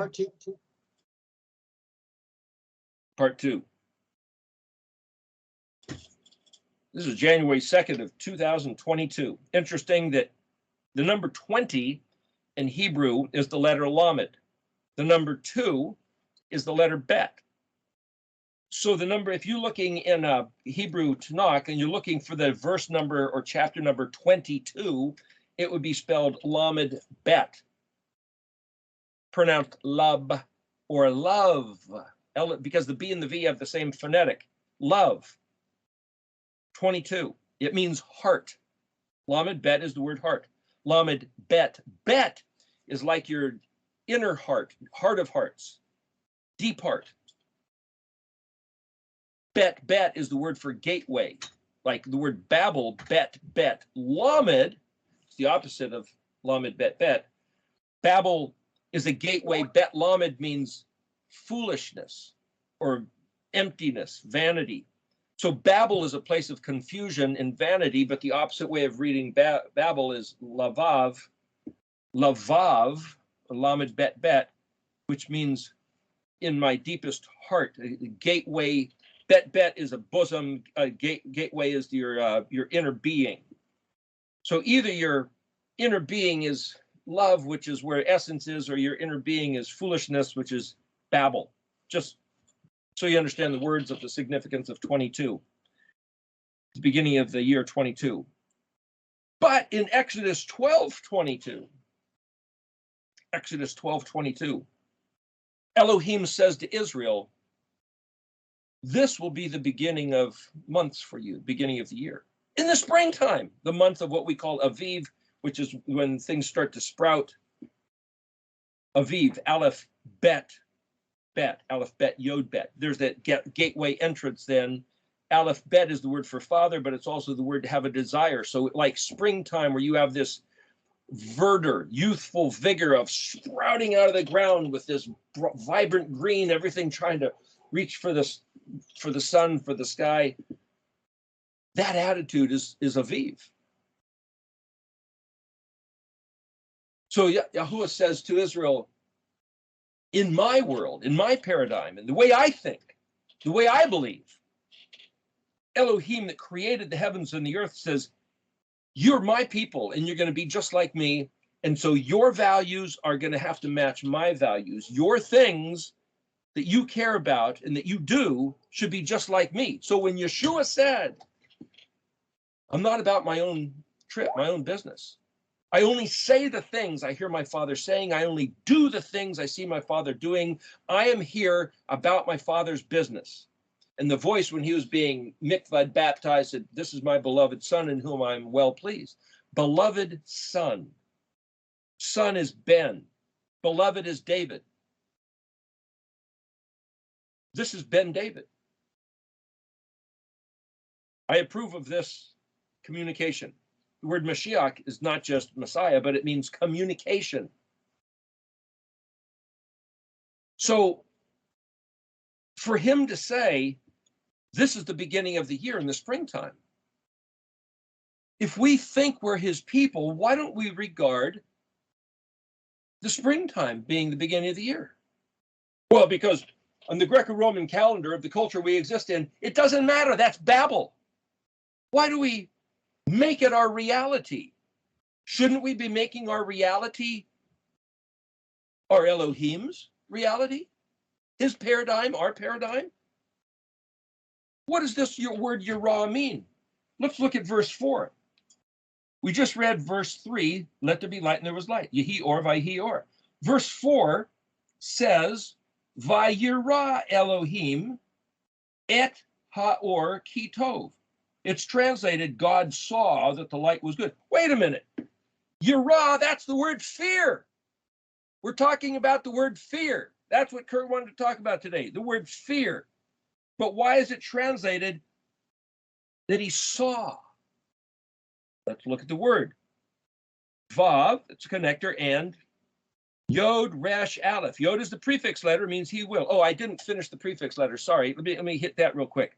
Part two. Part 2. This is January 2nd of 2022. Interesting that the number 20 in Hebrew is the letter Lamed. The number 2 is the letter Bet. So the number, if you're looking in a Hebrew Tanakh and you're looking for the verse number or chapter number 22, it would be spelled Lamed Bet, pronounced lab or love, because the B and the V have the same phonetic. Love. 22. It means heart. Lamed Bet is the word heart. Lamed Bet. Bet is like your inner heart, heart of hearts, deep heart. Bet is the word for gateway, like the word Babel, bet. Lamed, it's the opposite of Lamed, bet. Babel is a gateway. Bet Lamed means foolishness or emptiness, vanity. So Babel is a place of confusion and vanity, but the opposite way of reading Babel is lavav, Lamed bet, which means in my deepest heart, gateway. Bet is a bosom. Gateway is your inner being. So either your inner being is love, which is where essence is, or your inner being is foolishness, which is Babel. Just so you understand the words of the significance of 22, the beginning of the year 22. But in Exodus 12:22, Elohim says to Israel, this will be the beginning of months for you, beginning of the year. In the springtime, the month of what we call Aviv, which is when things start to sprout. Aviv, Aleph, Bet, Aleph, Bet, Yod, Bet. There's that gateway entrance then. Aleph, Bet is the word for father, but it's also the word to have a desire. So like springtime where you have this verdure, youthful vigor of sprouting out of the ground with this vibrant green, everything trying to reach for the sun, for the sky. That attitude is Aviv. So Yahuwah says to Israel, in my world, in my paradigm, and the way I think, the way I believe, Elohim that created the heavens and the earth says, you're my people and you're going to be just like me. And so your values are going to have to match my values. Your things that you care about and that you do should be just like me. So when Yeshua said, I'm not about my own trip, my own business. I only say the things I hear my Father saying. I only do the things I see my Father doing. I am here about my Father's business. And the voice when he was being mikvah baptized said, this is my beloved Son in whom I am well pleased. Beloved Son. Son is Ben. Beloved is David. This is Ben David. I approve of this communication. The word Mashiach is not just Messiah, but it means communication. So for him to say, this is the beginning of the year in the springtime, if we think we're his people, why don't we regard the springtime being the beginning of the year? Well, because on the Greco-Roman calendar of the culture we exist in, it doesn't matter. That's Babel. Why do we make it our reality? Shouldn't we be making our reality our Elohim's reality? His paradigm, our paradigm? What does this word YAH mean? Let's look at verse 4. We just read verse 3, let there be light and there was light. Yehi or, vayhi or. Verse 4 says, Vayirah Elohim et haor ki tov. It's translated, God saw that the light was good. Wait a minute. Yirah, that's the word fear. We're talking about the word fear. That's what Kurt wanted to talk about today, the word fear. But why is it translated that he saw? Let's look at the word. Vav, it's a connector, and Yod, Resh, Aleph. Yod is the prefix letter, means he will. Oh, I didn't finish the prefix letter. Sorry. Let me hit that real quick.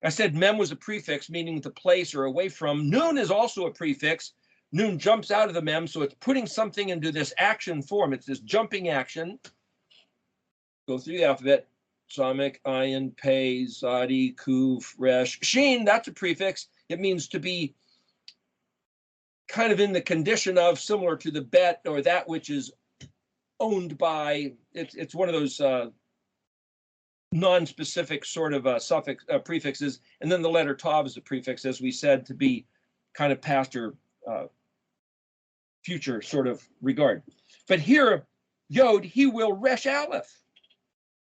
I said mem was a prefix, meaning the place or away from. Nun is also a prefix. Nun jumps out of the mem, so it's putting something into this action form. It's this jumping action. Go through the alphabet. Samek, Ayin, Pei, Zadi, Kuv, Resh. Shin, that's a prefix. It means to be kind of in the condition of, similar to the bet or that which is owned by. It's one of those non-specific sort of suffix prefixes, and then the letter tav is a prefix, as we said, to be kind of past or future sort of regard. But here, Yod, he will resh Aleph.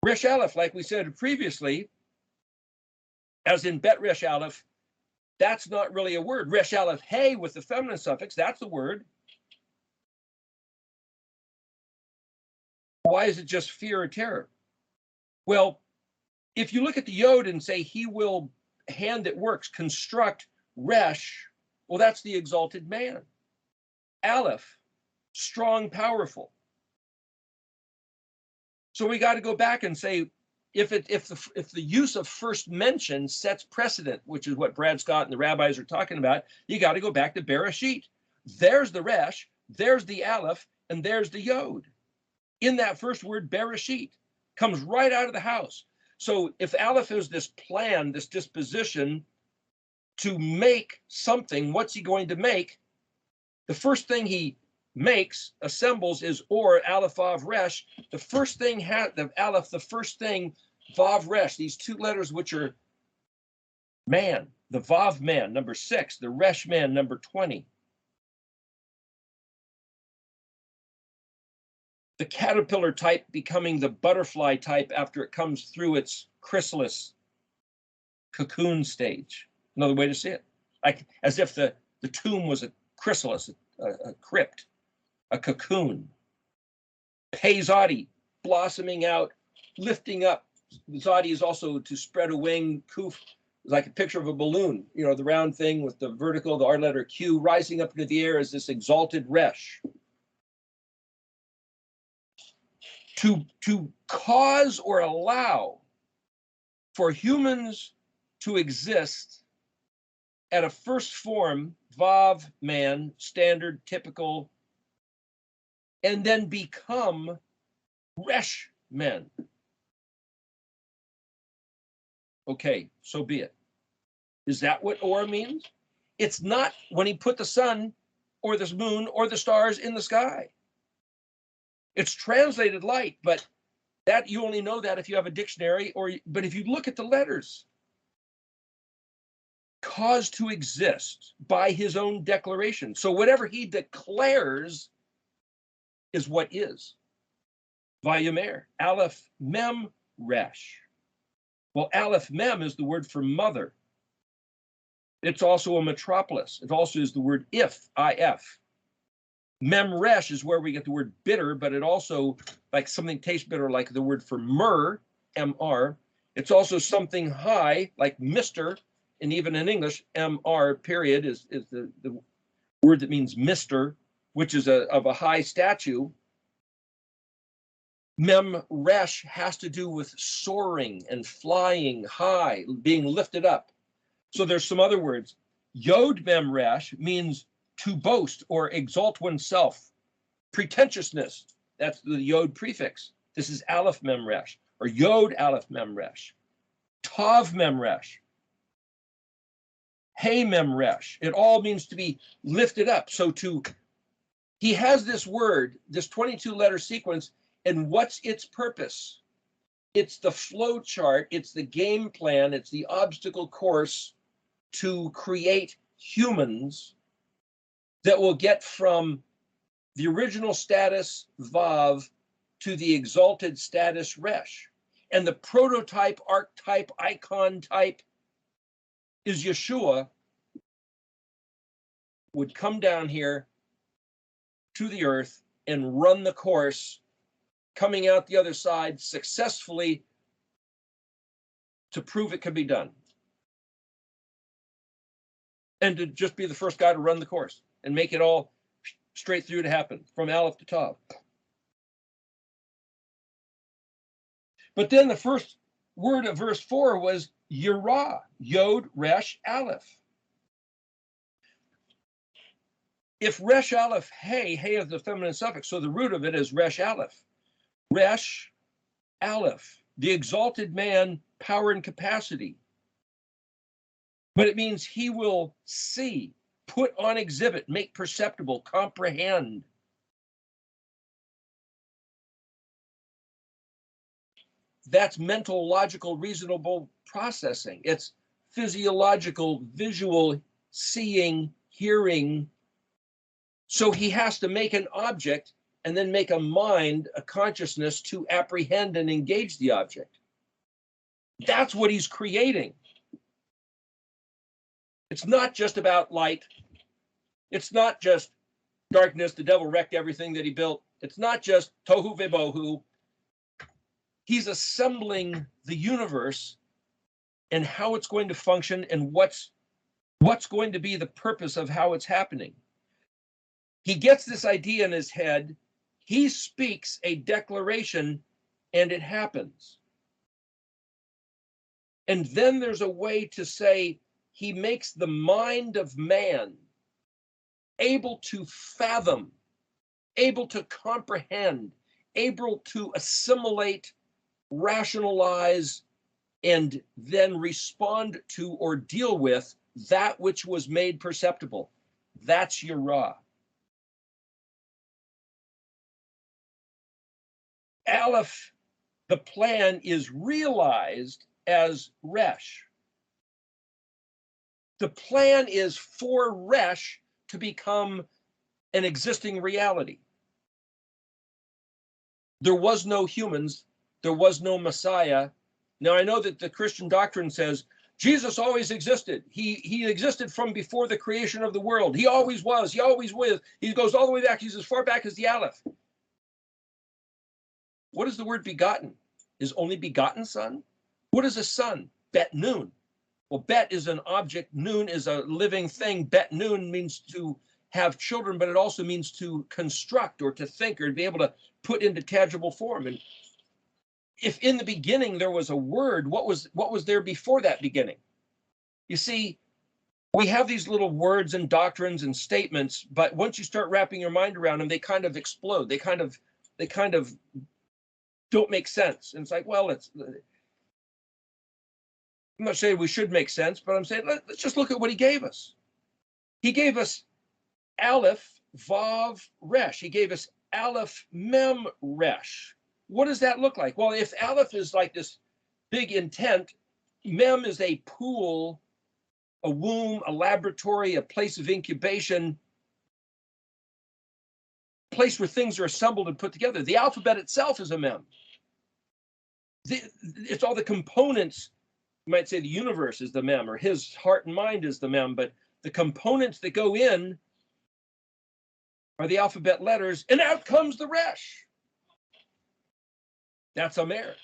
Resh Aleph, like we said previously, as in bet resh Aleph, that's not really a word. Resh Aleph hey with the feminine suffix, that's a word. Why is it just fear or terror? Well, if you look at the Yod and say he will, hand that works, construct resh, well, that's the exalted man. Aleph, strong, powerful. So we got to go back and say, if the use of first mention sets precedent, which is what Brad Scott and the rabbis are talking about, you got to go back to Bereshit. There's the resh, there's the Aleph, and there's the Yod. In that first word, Bereshit, comes right out of the house. So if Aleph is this plan, this disposition to make something, what's he going to make? The first thing he makes, assembles, is or Aleph Vav Resh. The first thing the Aleph, the first thing Vav Resh, these two letters which are man, the Vav man, number 6, the Resh man, number 20. The caterpillar type becoming the butterfly type after it comes through its chrysalis cocoon stage. Another way to see it, like as if the tomb was a chrysalis, a crypt, a cocoon. Pei Zadi, blossoming out, lifting up. Zadi is also to spread a wing. Kuf is like a picture of a balloon, the round thing with the vertical, the R letter Q, rising up into the air as this exalted resh. To cause or allow for humans to exist at a first form, Vav, man, standard, typical, and then become Resh, men. Okay, so be it. Is that what or means? It's not when he put the sun or the moon or the stars in the sky. It's translated light, but that you only know that if you have a dictionary, but if you look at the letters, cause to exist by his own declaration. So whatever he declares is what is. Vayomer, Aleph Mem Resh. Well, Aleph Mem is the word for mother. It's also a metropolis. It also is the word if, I-F. Mem Resh is where we get the word bitter, but it also, like something tastes bitter, like the word for myrrh, M-R. It's also something high, like Mr., and even in English, M-R, period, is the word that means Mr., which is of a high statue. Mem Resh has to do with soaring and flying high, being lifted up. So there's some other words. Yod Mem Resh means to boast or exalt oneself. Pretentiousness, that's the Yod prefix. This is Aleph Mem Resh, or Yod Aleph Mem Resh. Tav Mem Resh. Hey Mem Resh. It all means to be lifted up. So he has this word, this 22-letter sequence, and what's its purpose? It's the flow chart, it's the game plan, it's the obstacle course to create humans that will get from the original status Vav to the exalted status Resh. And the prototype, archetype, icon type is Yeshua, would come down here to the earth and run the course, coming out the other side successfully to prove it could be done. And to just be the first guy to run the course and make it all straight through to happen, from Aleph to Tav. But then the first word of verse 4 was Yirah, Yod, Resh, Aleph. If Resh, Aleph, hey is the feminine suffix, so the root of it is Resh, Aleph. Resh Aleph, the exalted man, power and capacity. But it means he will see, put on exhibit, make perceptible, comprehend. That's mental, logical, reasonable processing. It's physiological, visual, seeing, hearing. So he has to make an object and then make a mind, a consciousness to apprehend and engage the object. That's what he's creating. It's not just about light. It's not just darkness. The devil wrecked everything that he built. It's not just tohu vebohu. He's assembling the universe and how it's going to function and what's going to be the purpose of how it's happening. He gets this idea in his head. He speaks a declaration and it happens. And then there's a way to say he makes the mind of man able to fathom, able to comprehend, able to assimilate, rationalize, and then respond to or deal with that which was made perceptible. That's YAH. Aleph, the plan, is realized as Resh. The plan is for Resh to become an existing reality. There was no humans. There was no Messiah. Now, I know that the Christian doctrine says Jesus always existed. He existed from before the creation of the world. He always was. He always will. He goes all the way back. He's as far back as the Aleph. What is the word begotten? Is only begotten son? What is a son? Bet noon. Well, bet is an object. Noon is a living thing. Bet noon means to have children, but it also means to construct or to think or to be able to put into tangible form. And if in the beginning there was a word, what was there before that beginning? You see, we have these little words and doctrines and statements, but once you start wrapping your mind around them, they kind of explode. They kind of don't make sense. And it's like, well, I'm not saying we should make sense, but I'm saying let's just look at what he gave us. He gave us Aleph, Vav, Resh. He gave us Aleph, Mem, Resh. What does that look like? Well, if Aleph is like this big intent, Mem is a pool, a womb, a laboratory, a place of incubation, a place where things are assembled and put together. The alphabet itself is a Mem. It's all the components. You might say the universe is the Mem, or his heart and mind is the Mem, but the components that go in are the alphabet letters, and out comes the Resh. That's Amer.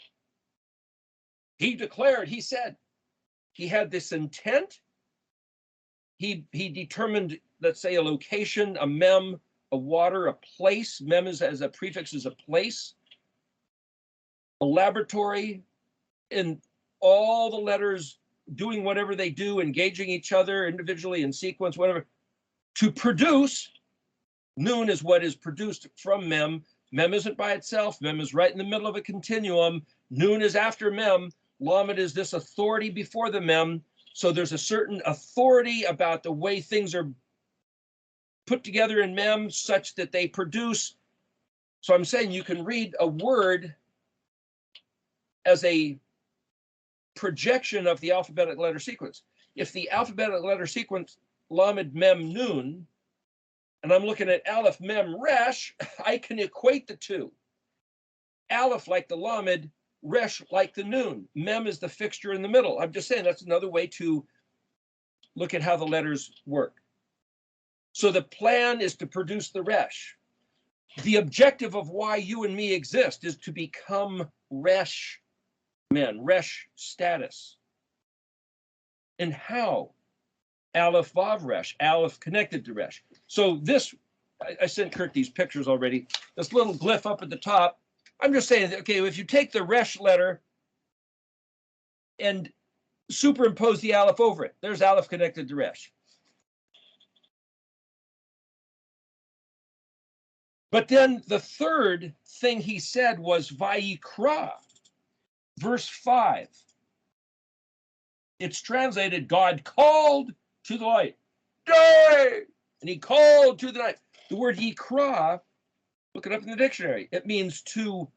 He declared, he said, he had this intent. He determined, let's say, a location, a Mem, a water, a place. Mem is as a prefix is a place, a laboratory, and all the letters doing whatever they do, engaging each other individually in sequence, whatever, to produce. Noon is what is produced from Mem. Mem isn't by itself. Mem is right in the middle of a continuum. Noon is after Mem. Lamed is this authority before the Mem. So there's a certain authority about the way things are put together in Mem such that they produce. So I'm saying you can read a word as a projection of the alphabetic letter sequence. If the alphabetic letter sequence, Lamed, Mem, Noon, and I'm looking at Aleph, Mem, Resh, I can equate the two. Aleph like the Lamed, Resh like the Noon. Mem is the fixture in the middle. I'm just saying that's another way to look at how the letters work. So the plan is to produce the Resh. The objective of why you and me exist is to become Resh men, Resh status. And how? Aleph, Vav, Resh, Aleph connected to Resh. So this, I sent Kurt these pictures already, this little glyph up at the top, I'm just saying, okay, if you take the Resh letter and superimpose the Aleph over it, there's Aleph connected to Resh. But then the third thing he said was Vayikra. Verse 5, it's translated, God called to the light, day, and he called to the night. The word yikra, look it up in the dictionary. It means to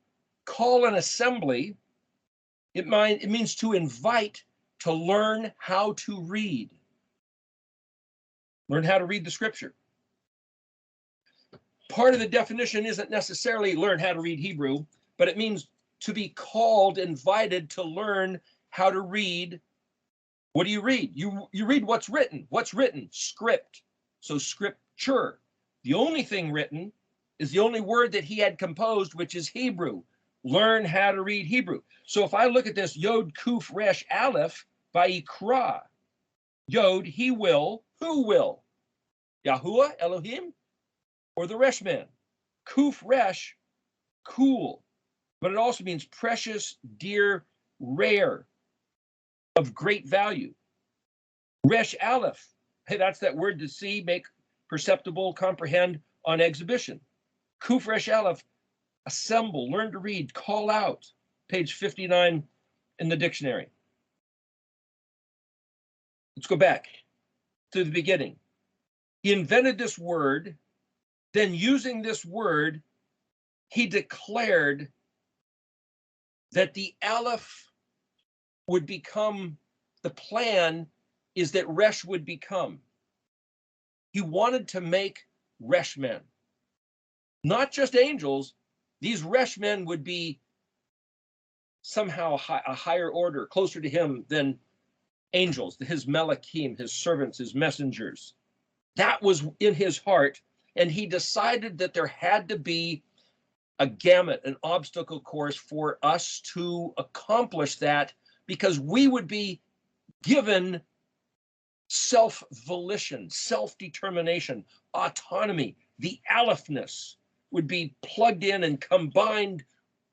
call an assembly. It means to invite, to learn how to read. Learn how to read the scripture. Part of the definition isn't necessarily learn how to read Hebrew, but it means to be called, invited to learn how to read. What do you read? You read what's written. What's written? Script. So scripture. The only thing written is the only word that he had composed, which is Hebrew. Learn how to read Hebrew. So if I look at this Yod Kuf Resh Aleph, Vayikra, Yod, he will, who will? Yahuwah, Elohim, or the Resh man? Kuf Resh, cool. But it also means precious, dear, rare, of great value. Resh Aleph, hey, that's that word to see, make perceptible, comprehend, on exhibition. Kuf Resh Aleph, assemble, learn to read, call out. Page 59 in the dictionary. Let's go back to the beginning. He invented this word, then using this word, he declared that the Aleph would become, the plan is that Resh would become. He wanted to make Resh men. Not just angels, these Resh men would be somehow a higher order, closer to him than angels, his Melachim, his servants, his messengers. That was in his heart, and he decided that there had to be a gamut, an obstacle course for us to accomplish that, because we would be given self-volition, self-determination, autonomy. The Alephness would be plugged in and combined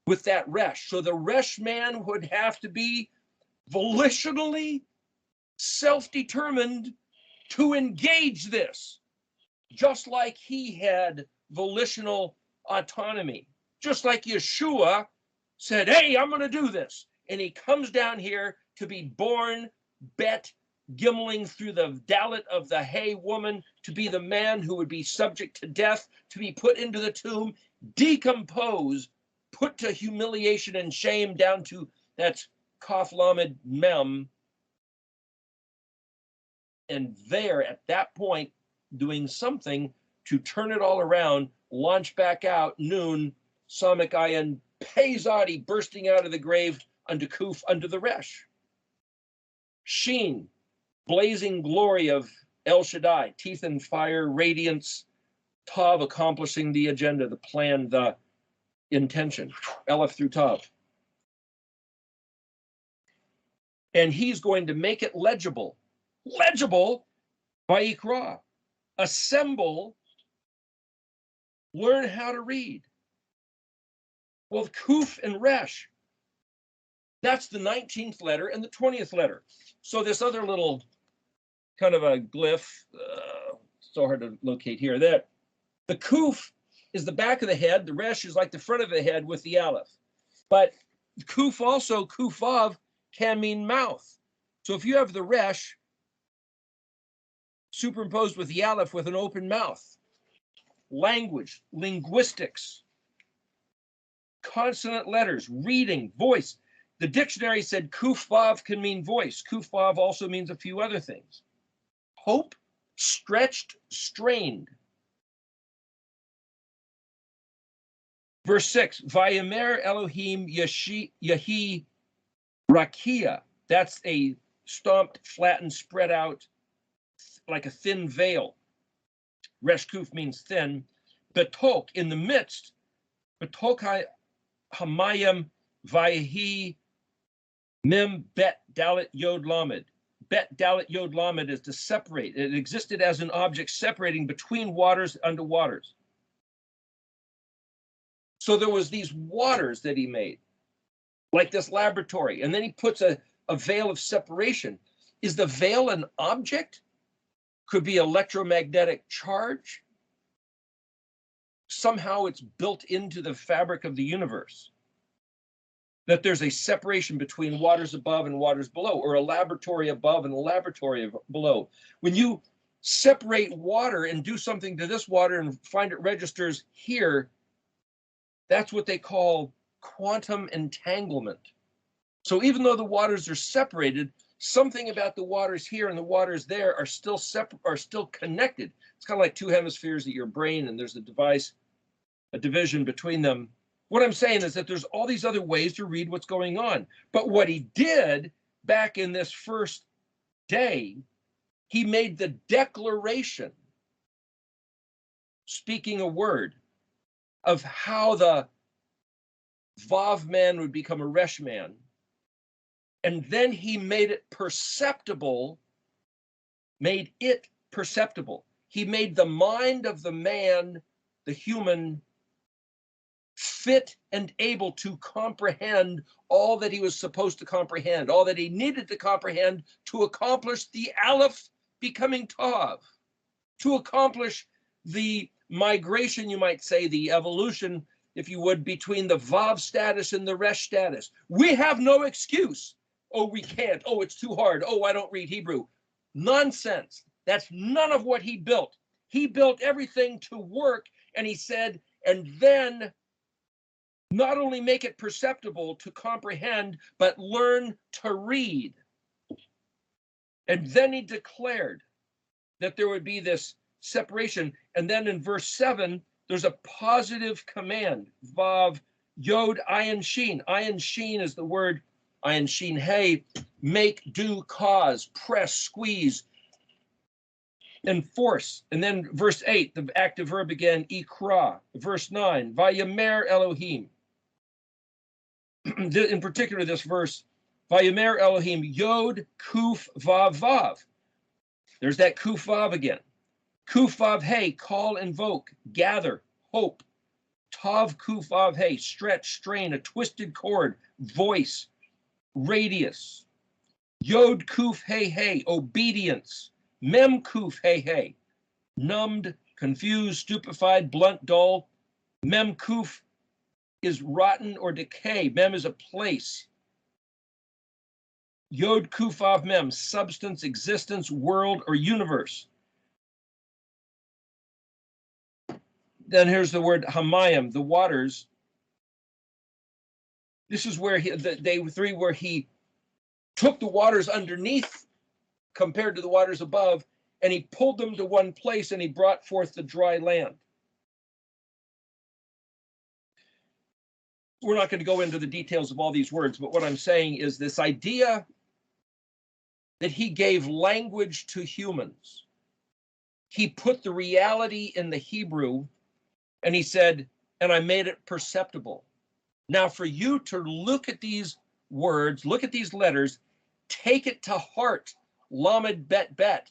with that Resh. So the Resh man would have to be volitionally self-determined to engage this, just like he had volitional autonomy, just like Yeshua said, hey, I'm going to do this. And he comes down here to be born, bet, gimmeling through the dalit of the hay woman, to be the man who would be subject to death, to be put into the tomb, decompose, put to humiliation and shame down to, that's Kaf Lamed Mem. And there, at that point, doing something to turn it all around, launch back out, noon, Samak Ayin, Pezadi bursting out of the grave unto Kuf, unto the Resh. Sheen, blazing glory of El Shaddai, teeth and fire, radiance, Tav accomplishing the agenda, the plan, the intention, Aleph through Tav. And he's going to make it legible by Ikra. Assemble, learn how to read. Well, Kuf and Resh, that's the 19th letter and the 20th letter. So this other little kind of a glyph, so hard to locate here, that the Kuf is the back of the head, the Resh is like the front of the head with the Aleph. But Kuf also, Kufav, can mean mouth. So if you have the Resh superimposed with the Aleph with an open mouth, language, linguistics, consonant letters, reading, voice. The dictionary said Kufav can mean voice. Kufav also means a few other things. Hope, stretched, strained. Verse 6, Vayemer Elohim Yahi Rakia. That's a stomped, flattened, spread out, like a thin veil. Resh Kuf means thin. Betok, in the midst. Betok Hamayim Vayehi Mem Bet Dalit Yod Lamed. Bet Dalit Yod Lamed is to separate. It existed as an object separating between waters unto waters. So there was these waters that he made, like this laboratory, and then he puts a veil of separation. Is the veil an object? Could be electromagnetic charge. Somehow it's built into the fabric of the universe. that there's a separation between waters above and waters below, or a laboratory above and a laboratory below. When you separate water and do something to this water and find it registers here, that's what they call quantum entanglement. So even though the waters are separated, something about the waters here and the waters there are still connected. It's kind of like two hemispheres at your brain, and there's a division between them. What I'm saying is that there's all these other ways to read what's going on. But what he did back in this first day, he made the declaration, speaking a word, of how the Vav man would become a Resh man. And then he made it perceptible, He made the mind of the man, the human, fit and able to comprehend all that he was supposed to comprehend, all that he needed to comprehend to accomplish the Aleph becoming Tav, to accomplish the migration, you might say, the evolution, if you would, between the Vav status and the Resh status. We have no excuse. Oh, we can't. Oh, it's too hard. Oh, I don't read Hebrew. Nonsense. That's none of what he built. He built everything to work, and he said, and then not only make it perceptible to comprehend, but learn to read. And then he declared that there would be this separation. And then in verse 7, there's a positive command. Vav, Yod, Ayin, Shin. Ayin, Shin is the word Ayin, Shin, Hey. Make, do, cause, press, squeeze, enforce. And then verse 8, the active verb again, ikra. Verse 9, Vayamer Elohim. In particular, this verse, Vayamer Elohim, Yod, Kuf, Vav, Vav. There's that Kuf, Vav again. Kuf, Vav, Hey, call, invoke, gather, hope. Tav, Kuf, Vav, Hey, stretch, strain, a twisted cord, voice, radius. Yod, Kuf, Hey, Hey, obedience. Mem, Kuf, Hey, Hey, numbed, confused, stupefied, blunt, dull. Mem, Kuf is rotten or decay. Mem is a place. Yod, Kuf, Vav, Mem, substance, existence, world, or universe. Then here's the word Hamayim, the waters. This is where day 3, where he took the waters underneath compared to the waters above, and he pulled them to one place, and he brought forth the dry land. We're not going to go into the details of all these words, but what I'm saying is this idea that he gave language to humans. He put the reality in the Hebrew, and he said, and I made it perceptible. Now, for you to look at these words, look at these letters, take it to heart, Lamed Bet Bet.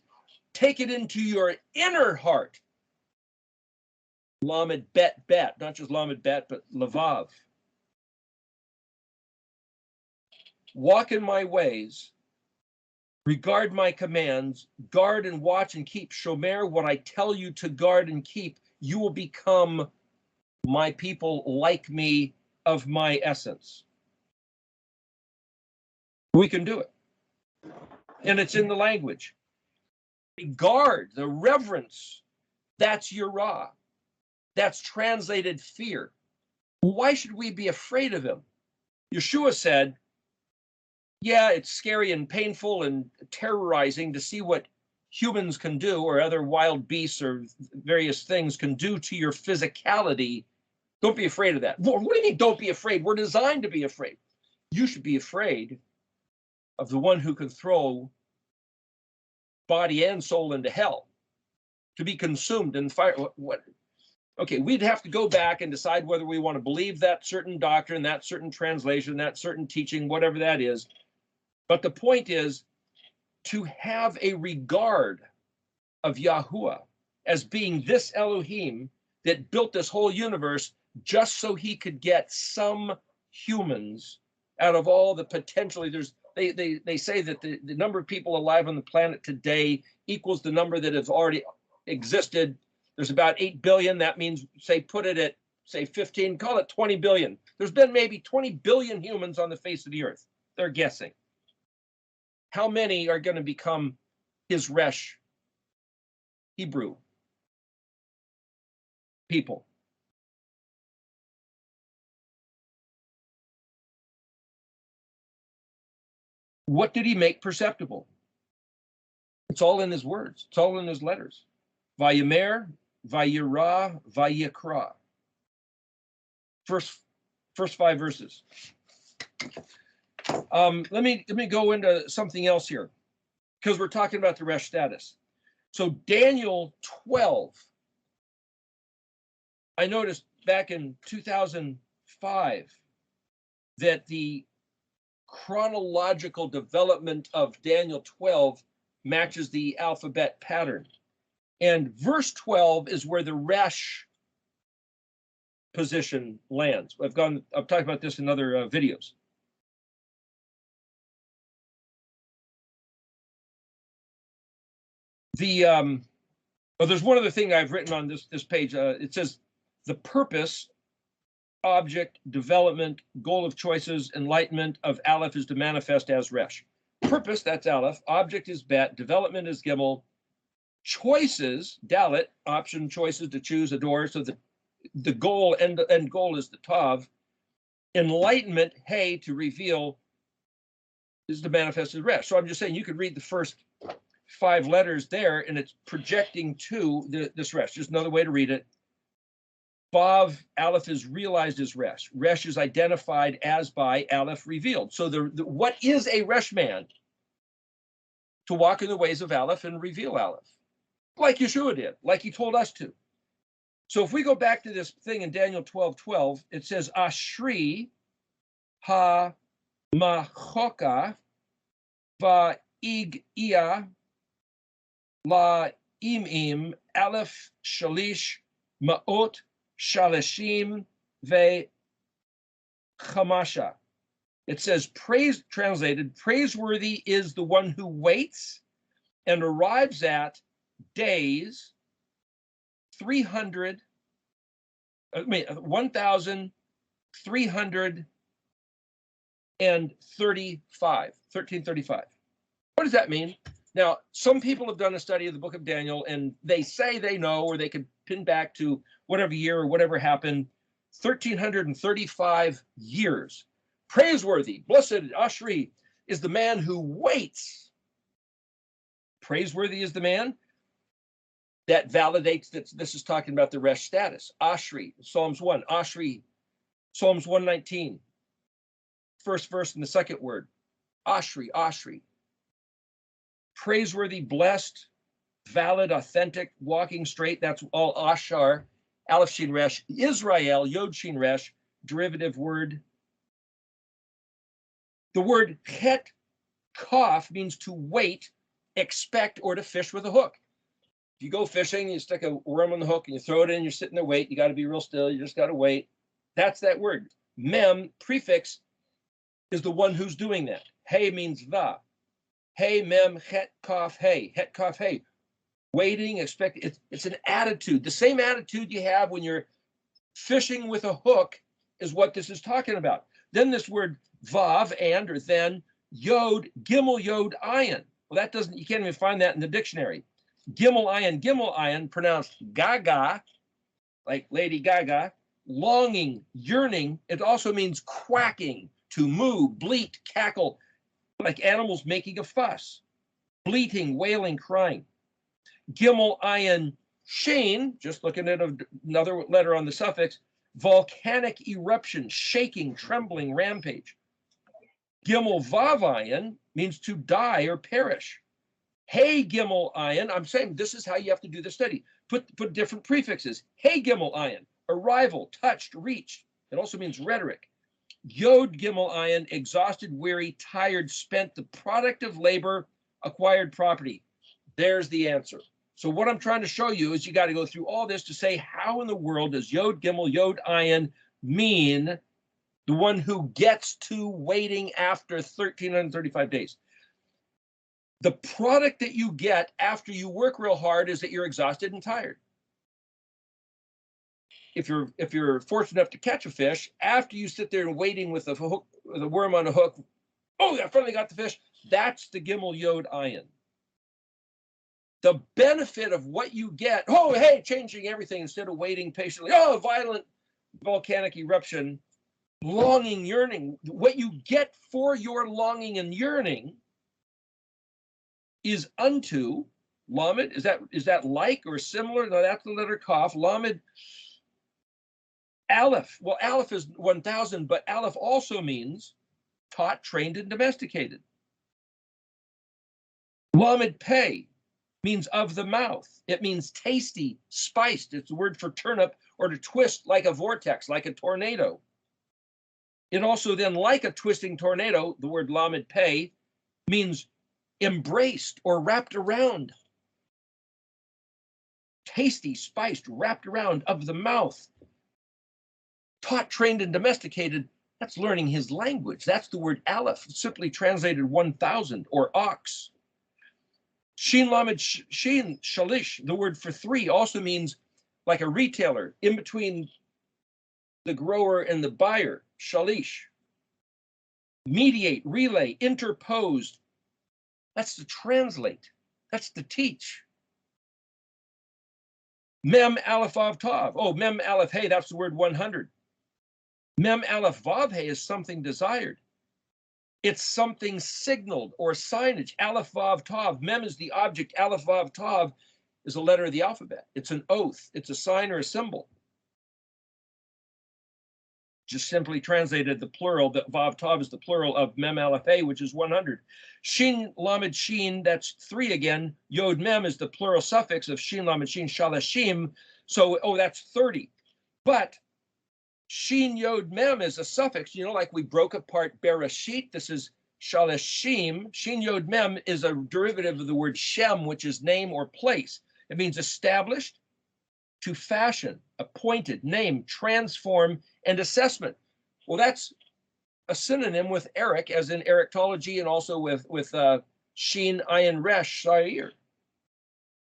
Take it into your inner heart. Lamed Bet Bet, not just Lamed Bet, but Lavav. Walk in my ways, regard my commands, guard and watch and keep. Shomer, what I tell you to guard and keep, you will become my people like me, of my essence. We can do it. And it's in the language. Regard, the reverence, that's YAH. That's translated fear. Why should we be afraid of him? Yeshua said, yeah, it's scary and painful and terrorizing to see what humans can do, or other wild beasts or various things can do to your physicality. Don't be afraid of that. What do you mean, don't be afraid? We're designed to be afraid. You should be afraid of the one who can throw body and soul into hell, to be consumed in fire. What? Okay, we'd have to go back and decide whether we want to believe that certain doctrine, that certain translation, that certain teaching, whatever that is. But the point is to have a regard of Yahuwah as being this Elohim that built this whole universe just so he could get some humans out of all the potentially. They say that the number of people alive on the planet today equals the number that has already existed. There's about 8 billion. That means, say, put it at say 15, call it 20 billion. There's been maybe 20 billion humans on the face of the earth. They're guessing. How many are going to become his Resh Hebrew people? What did he make perceptible? It's all in his words. It's all in his letters. Vayemer, Vayira, Vayikra. First 5 verses. Let me go into something else here, because we're talking about the Resh status. So Daniel 12. I noticed back in 2005 that the chronological development of Daniel 12 matches the alphabet pattern. And verse 12 is where the Resh position lands. I've talked about this in other videos. There's one other thing I've written on this page. It says the purpose, object, development, goal of choices, enlightenment of Aleph is to manifest as Resh. Purpose, that's Aleph. Object is Bet. Development is Gimel. Choices, Dalet, option, choices to choose, adore. So the goal, end goal is the Tav. Enlightenment, Hey, to reveal, is to manifest as Resh. So I'm just saying you could read the first 5 letters there, and it's projecting to this Resh. Just another way to read it. Vav, Aleph is realized as Resh. Resh is identified as by Aleph revealed. So what is a Resh man? To walk in the ways of Aleph and reveal Aleph, like Yeshua did, like he told us to. So if we go back to this thing in Daniel 12:12, it says Ashri ha machoka va ig la im Aleph shalish maot shalashim ve chamasha. It says, translated, praiseworthy is the one who waits and arrives at days 1335. What does that mean? Now, some people have done a study of the book of Daniel, and they say they know, or they could pin back to whatever year or whatever happened, 1335 years. Praiseworthy, blessed, Ashri, is the man who waits. Praiseworthy is the man. That validates that this is talking about the Resh status. Ashri, Psalms 1. Ashri, Psalms 119. First verse and the second word. Ashri, Ashri. Praiseworthy, blessed, valid, authentic, walking straight. That's all Ashar. Aleph Shin Resh. Israel, Yod Shin Resh, derivative word. The word het kaf means to wait, expect, or to fish with a hook. If you go fishing, you stick a worm on the hook and you throw it in, you're sitting there waiting. You got to be real still. You just got to wait. That's that word. Mem, prefix, is the one who's doing that. Hey means the. Hey, mem, het kaf, hey. Het kaf, hey. Waiting, expect. It's an attitude. The same attitude you have when you're fishing with a hook is what this is talking about. Then this word vav, and, or then, yod, gimel, yod, ayin. Well, that doesn't, you can't even find that in the dictionary. Gimel ayin, pronounced gaga, like Lady Gaga, longing, yearning. It also means quacking, to moo, bleat, cackle, like animals making a fuss, bleating, wailing, crying. Gimel ayin, shein, just looking at another letter on the suffix, volcanic eruption, shaking, trembling, rampage. Gimel vav ayin means to die or perish. Hey Gimel ayin, I'm saying this is how you have to do the study. Put different prefixes. Hey Gimel ayin, arrival, touched, reached. It also means rhetoric. Yod Gimel ayin, exhausted, weary, tired, spent, the product of labor, acquired property. There's the answer. So what I'm trying to show you is you got to go through all this to say, how in the world does Yod Gimel, Yod ayin mean the one who gets to waiting after 1335 days? The product that you get after you work real hard is that you're exhausted and tired. if you're fortunate enough to catch a fish, after you sit there and waiting with the hook, the worm on a hook, oh, I finally got the fish. That's the Gimel Yod Ayin. The benefit of what you get, oh, hey, changing everything instead of waiting patiently, oh, violent volcanic eruption, longing, yearning. What you get for your longing and yearning is unto, Lamed, is that like or similar? No, that's the letter Kaf. Lamed, Aleph. Well, Aleph is 1,000, but Aleph also means taught, trained, and domesticated. Lamed Pei means of the mouth. It means tasty, spiced. It's the word for turnip or to twist like a vortex, like a tornado. It also then, like a twisting tornado, the word Lamed Pei means embraced or wrapped around. Tasty, spiced, wrapped around, of the mouth. Taught, trained, and domesticated, that's learning his language. That's the word Aleph, simply translated 1,000 or ox. Shin Lamed Shin Shalish, the word for three, also means like a retailer, in between the grower and the buyer, Shalish. Mediate, relay, interposed. That's to translate. That's to teach. Mem Aleph Vav Tav. Oh, Mem Aleph Hey, that's the word 100. Mem Aleph Vav Hey is something desired. It's something signaled or signage. Aleph Vav Tav. Mem is the object. Aleph Vav Tav is a letter of the alphabet. It's an oath. It's a sign or a symbol. Just simply translated, the plural, the Vav Tav is the plural of Mem Aleph Hey, which is 100. Shin Lamed Shin, that's three again. Yod Mem is the plural suffix of Shin Lamed Shin Shalashim. So, oh, that's 30. But Shin Yod Mem is a suffix, like we broke apart Bereshit. This is Shalashim. Shin Yod Mem is a derivative of the word Shem, which is name or place. It means established, to fashion, appointed, name, transform, and assessment. Well, that's a synonym with Eric, as in Erictology, and also with Shin Ayin Resh Sha'ir.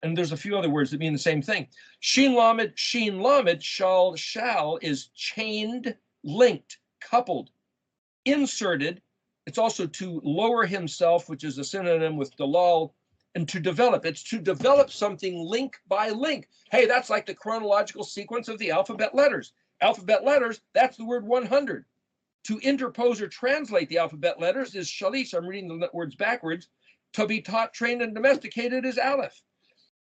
And there's a few other words that mean the same thing. Shin Lamed, shal is chained, linked, coupled, inserted. It's also to lower himself, which is a synonym with dalal, and to develop. It's to develop something link by link. Hey, that's like the chronological sequence of the alphabet letters. Alphabet letters, that's the word 100. To interpose or translate the alphabet letters is shalish. I'm reading the words backwards. To be taught, trained, and domesticated is Aleph.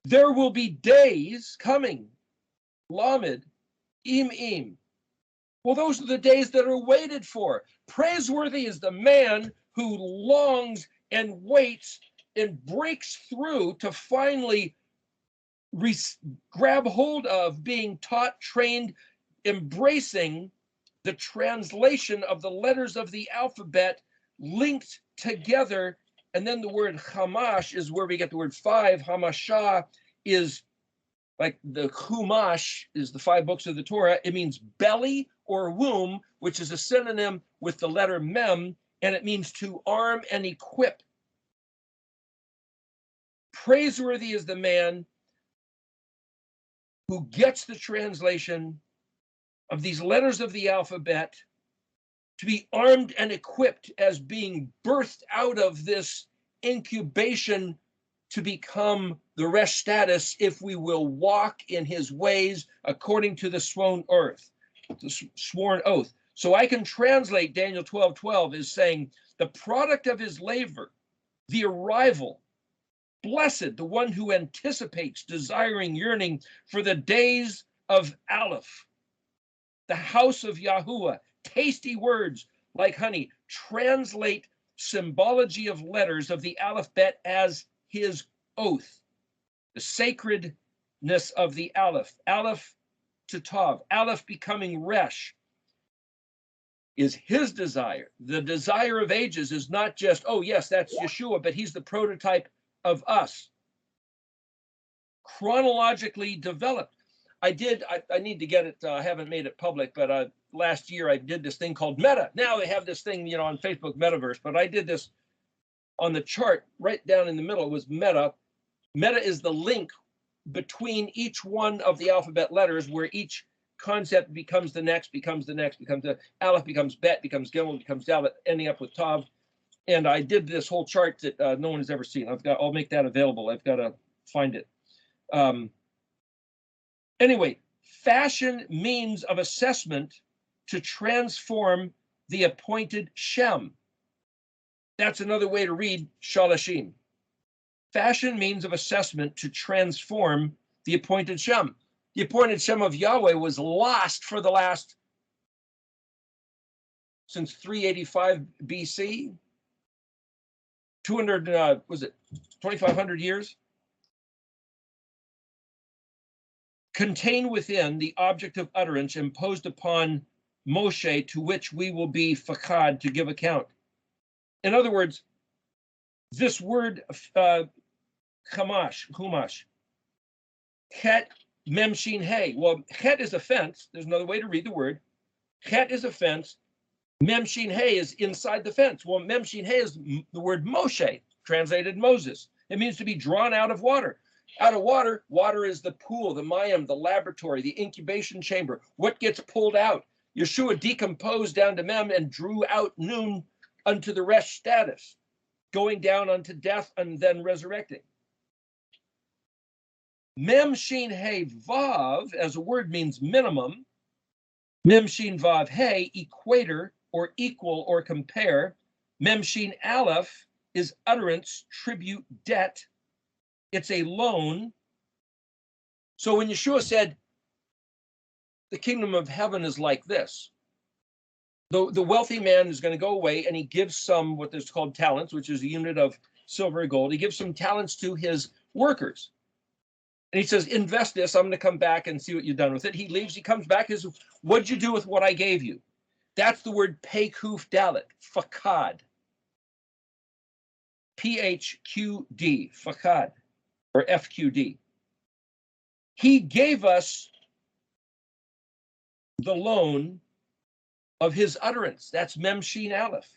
There will be days coming, Lamed, Im. Well, those are the days that are waited for. Praiseworthy is the man who longs and waits and breaks through to finally grab hold of being taught, trained, embracing the translation of the letters of the alphabet linked together. And then the word Hamash is where we get the word five. Hamashah is like the Chumash is the 5 books of the Torah. It means belly or womb, which is a synonym with the letter Mem, and it means to arm and equip. Praiseworthy is the man who gets the translation of these letters of the alphabet to be armed and equipped as being birthed out of this incubation to become the Resh status if we will walk in his ways according to the sworn oath. So I can translate Daniel 12:12 as saying the product of his labor, the arrival, blessed the one who anticipates, desiring, yearning for the days of Aleph, the house of Yahuwah. Tasty words like honey translate symbology of letters of the alphabet as his oath. The sacredness of the Aleph, Aleph to Tav, Aleph becoming Resh, is his desire. The desire of ages is not just, oh yes, that's Yeshua, but he's the prototype of us. Chronologically developed. I need to get it, I haven't made it public, but last year I did this thing called Meta. Now they have this thing, on Facebook, Metaverse, but I did this on the chart right down in the middle. It was Meta. Meta is the link between each one of the alphabet letters where each concept becomes the next, becomes the Aleph becomes Bet, becomes Gimel, becomes Dalet, ending up with Tav. And I did this whole chart that no one has ever seen. I'll make that available. I've got to find it. Anyway, fashion means of assessment to transform the appointed Shem. That's another way to read Shalashim. Fashion means of assessment to transform the appointed Shem. The appointed Shem of Yahweh was lost for the last, since 385 BC, 2,500 years? Contain within the object of utterance imposed upon Moshe, to which we will be fakad, to give account. In other words, this word chumash, chet mem shin hey. Well, chet is a fence. There's another way to read the word. Chet is a fence. Mem shin hey is inside the fence. Well, mem shin hey is the word Moshe, translated Moses. It means to be drawn out of water. Out of water, water is the pool, the mayim, the laboratory, the incubation chamber. What gets pulled out? Yeshua decomposed down to mem and drew out nun unto the resh status, going down unto death and then resurrecting. Mem shin hey vav as a word means minimum. Mem shin vav hey, equator or equal or compare. Mem shin aleph is utterance, tribute, debt. It's a loan. So when Yeshua said, the kingdom of heaven is like this, the wealthy man is going to go away and he gives some what is called talents, which is a unit of silver or gold. He gives some talents to his workers. And he says, invest this. I'm going to come back and see what you've done with it. He leaves. He comes back. He says, what'd you do with what I gave you? That's the word pekuf dalet, fakad. PHQD, fakad, or FQD. He gave us the loan of his utterance. That's mem shin aleph.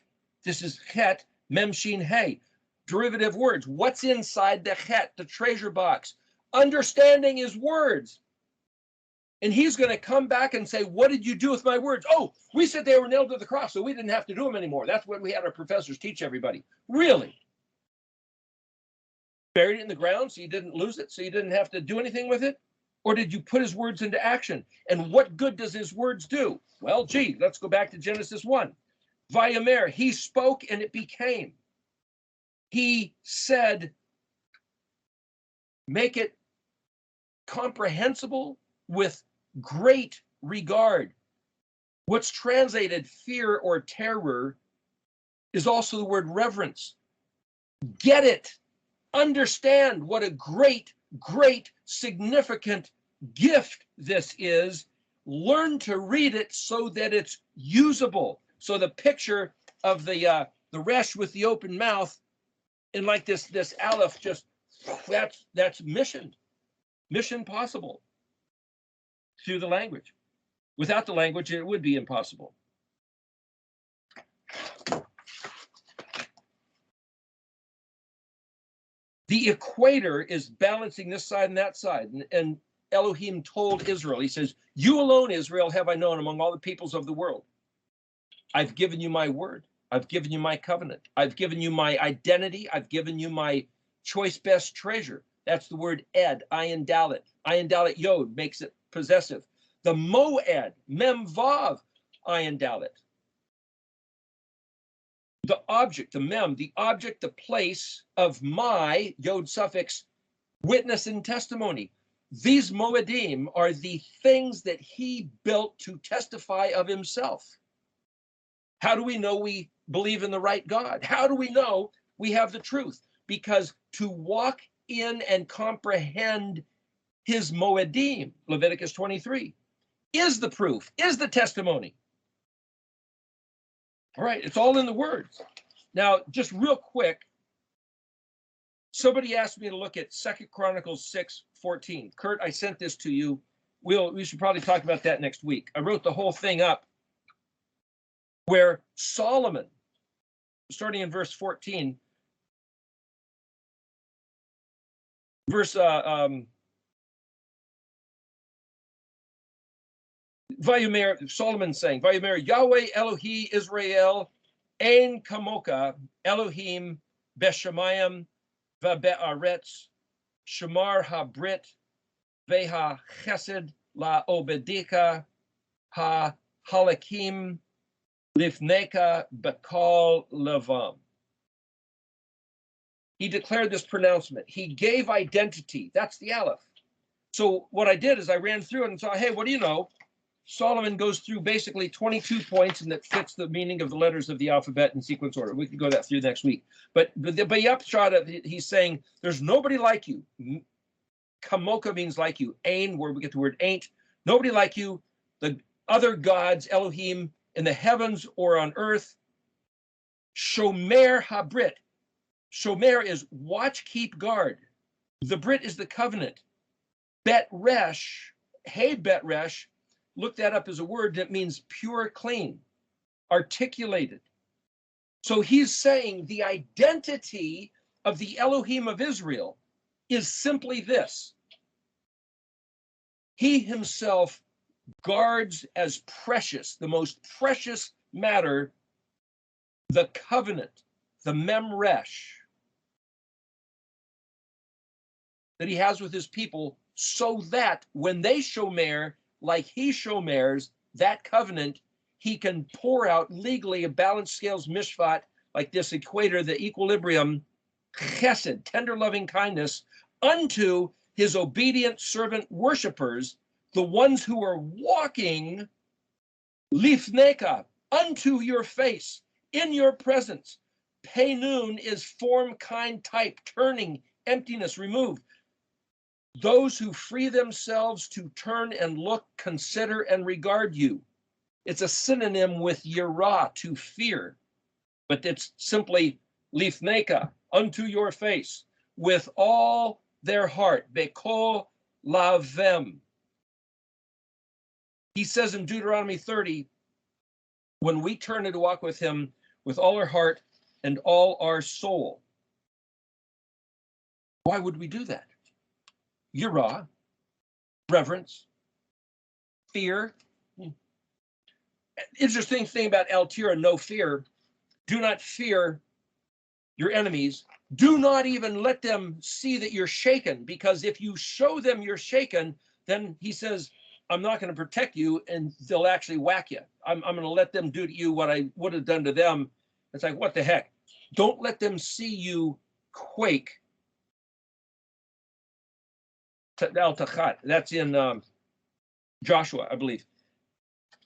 This is chet mem shin hey. Derivative words. What's inside the chet, the treasure box? Understanding his words. And he's going to come back and say, what did you do with my words? Oh, we said they were nailed to the cross, so we didn't have to do them anymore. That's what we had our professors teach everybody. Really? Buried it in the ground so you didn't lose it, so you didn't have to do anything with it? Or did you put his words into action? And what good does his words do? Well, gee, let's go back to Genesis 1. Vayomer, he spoke and it became. He said, make it comprehensible with great regard. What's translated fear or terror is also the word reverence. Get it. Understand what a great, great, significant gift this is. Learn to read it so that it's usable. So the picture of the resh with the open mouth and like this aleph, just that's mission possible through the language. Without the language, it would be impossible. The equator is balancing this side and that side. And Elohim told Israel, he says, you alone, Israel, have I known among all the peoples of the world. I've given you my word. I've given you my covenant. I've given you my identity. I've given you my choice best treasure. That's the word ed, ayin dalet. Ayin dalet yod makes it possessive. The moed, mem vav, ayin dalet. The object, the mem, the object, the place of my, yod suffix, witness and testimony. These moedim are the things that he built to testify of himself. How do we know we believe in the right God? How do we know we have the truth? Because to walk in and comprehend his moedim, Leviticus 23, is the proof, is the testimony. All right, it's all in the words. Now, just real quick, somebody asked me to look at 2 Chronicles 6:14. Kurt, I sent this to you. We should probably talk about that next week. I wrote the whole thing up where Solomon, starting in verse 14, verse Vayomer, Solomon saying, Vayomer Yahweh Elohi Israel, Ein Kamoka, Elohim Beshamayim Vabe'aretz, Shamar HaBrit, Veha Chesed La Obedika, Ha Halakim Lifneka Bakal Levam. He declared this pronouncement. He gave identity. That's the Aleph. So what I did is I ran through it and saw, hey, what do you know? Solomon goes through basically 22 points, and that fits the meaning of the letters of the alphabet in sequence order. We can go that through next week. But the upshot of it, he's saying, there's nobody like you. Kamoka means like you. Ain, where we get the word ain't. Nobody like you. The other gods, Elohim, in the heavens or on earth. Shomer HaBrit. Shomer is watch, keep, guard. The Brit is the covenant. Bet Resh, hey Bet Resh, look that up as a word that means pure, clean, articulated. So he's saying the identity of the Elohim of Israel is simply this. He himself guards as precious, the most precious matter, the covenant, the Memresh that he has with his people, so that when they shomer, like he shomers, that covenant, he can pour out legally a balanced scales mishpat, like this equator, the equilibrium, chesed, tender loving kindness, unto his obedient servant worshipers, the ones who are walking lifneka, unto your face, in your presence. Peinun is form, kind, type, turning, emptiness, removed. Those who free themselves to turn and look, consider, and regard you. It's a synonym with yirah, to fear, but it's simply lifneka, unto your face, with all their heart, beko lavem. He says in Deuteronomy 30, when we turn to walk with him with all our heart and all our soul. Why would we do that? Yirah, reverence, fear. Interesting thing about El Tira, no fear. Do not fear your enemies. Do not even let them see that you're shaken, because if you show them you're shaken, then he says, I'm not going to protect you, and they'll actually whack you. I'm going to let them do to you what I would have done to them. It's like, what the heck? Don't let them see you quake. That's in Joshua, I believe.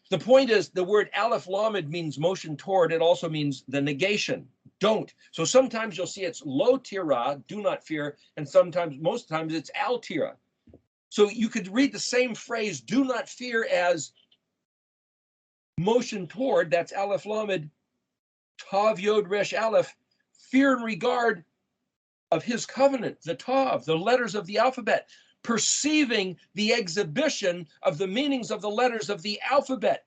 The point is, the word Aleph Lamed means motion toward. It also means the negation. Don't. So sometimes you'll see it's lo tira, do not fear, and sometimes, most times, it's al tira. So you could read the same phrase, do not fear, as motion toward, that's Aleph Lamed, Tav Yod Resh Aleph, fear and regard of his covenant, the Tav, the letters of the alphabet, perceiving the exhibition of the meanings of the letters of the alphabet.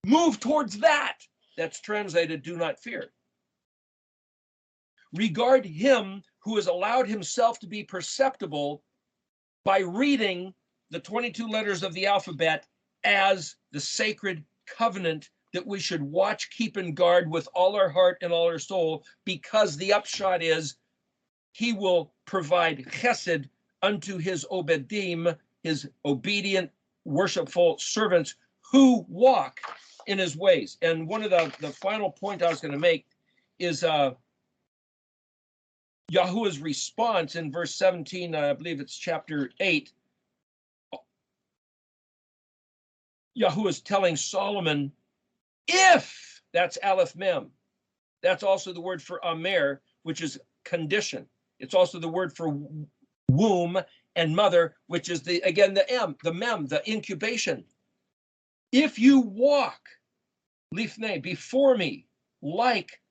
Move towards that. That's translated, do not fear. Regard him who has allowed himself to be perceptible by reading the 22 letters of the alphabet as the sacred covenant that we should watch, keep, and guard with all our heart and all our soul, because the upshot is he will provide chesed unto his obedim, his obedient, worshipful servants who walk in his ways. And one of the final point I was going to make is Yahuwah's response in verse 17, I believe it's chapter 8. Yahuwah is telling Solomon, if, that's Aleph Mem, that's also the word for Amer, which is condition. It's also the word for womb and mother, which is the M, the Mem, the incubation. If you walk, Lifnei, before me, like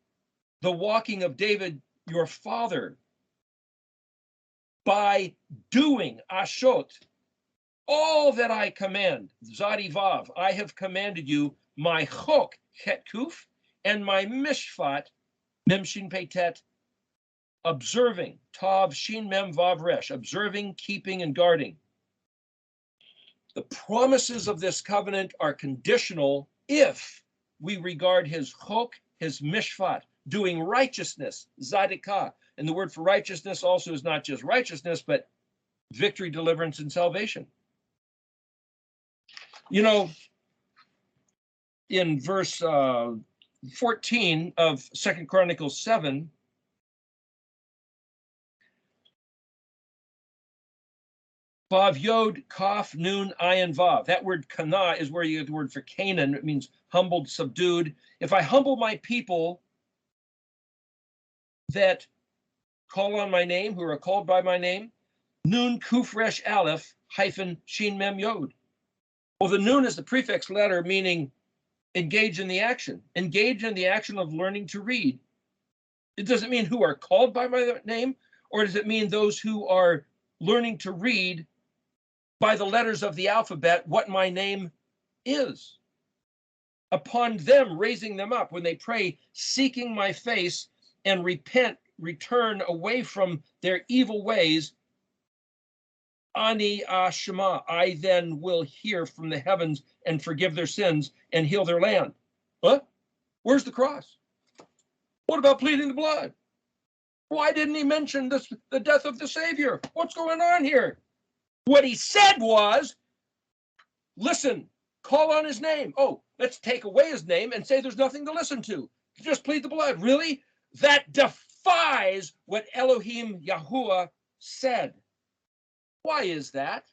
the walking of David, your father, by doing Ashot, all that I command, Zadi Vav, I have commanded you, my Chok, Het Kuf, and my Mishpat, Mem Shin Peitet, observing, Tav Shin Mem Vav Resh, observing, keeping, and guarding. The promises of this covenant are conditional if we regard his chok, his mishpat, doing righteousness, zadikah. And the word for righteousness also is not just righteousness, but victory, deliverance, and salvation. You know, in verse 14 of 2 Chronicles 7, Vav Yod, Kaf, Nun, Ayin, Vav. That word Kana is where you get the word for Canaan. It means humbled, subdued. If I humble my people that call on my name, who are called by my name, Nun, Kuf, Resh, Aleph, hyphen, Shin, Mem, Yod. Well, the Nun is the prefix letter meaning engage in the action. Engage in the action of learning to read. It doesn't mean who are called by my name, or does it mean those who are learning to read by the letters of the alphabet what my name is? Upon them, raising them up, when they pray, seeking my face and repent, return away from their evil ways, Ani Ashema, I then will hear from the heavens and forgive their sins and heal their land. What? Where's the cross? What about pleading the blood? Why didn't he mention this, the death of the Savior? What's going on here? What he said was, listen, call on his name. Oh, let's take away his name and say there's nothing to listen to. Just plead the blood. Really? That defies what Elohim Yahuwah said. Why is that?